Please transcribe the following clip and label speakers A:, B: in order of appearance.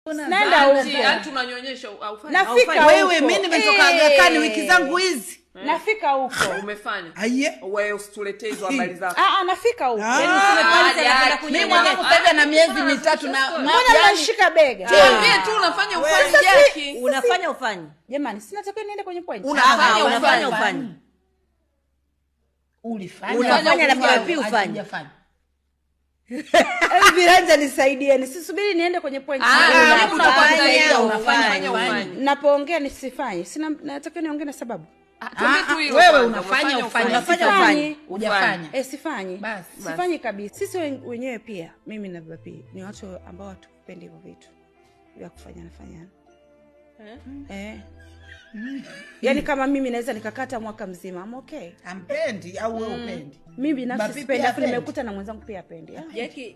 A: Nenda huko.
B: Yaani tunanyonyesha aufanye.
A: Nafika
C: wewe mimi nimetoka Agakani wiki zangu hizi.
A: Nafika huko.
B: Umefanya.
C: Wewe
B: usituletee hizo habari zako.
A: Nafika huko.
C: Yaani usipeleke mimi mwanangu sasa na miezi 3 na
A: mbona nashika bega?
B: Tuambie tu unafanya ufanye Jackie.
D: Unafanya ufanye.
A: Jamani, sina takiwa niende kwenye point.
D: Unafanya ufanye. Unafanya na wapi ufanye?
A: Viranja nisaidieni. Sisubiri niende kwenye point.
B: Unafanya.
A: Napoongea nisifanye. Sina natakiwa niongee na sababu.
C: Wewe unafanya ufanye. Hujafanya.
A: Sifanyi.
C: Basi.
A: Sifanyi kabisa. Sisi wenyewe pia, mimi na baba pia, ni watu ambao hatupendi hivyo vitu vya kufanya. Yaani kama mimi naweza nikakata mwaka mzima, I'm okay.
C: Ampendi au wewe upendi?
A: Mimi binafsi sipendi, nimekuta na mwenzangu pia apendi.
D: Jackie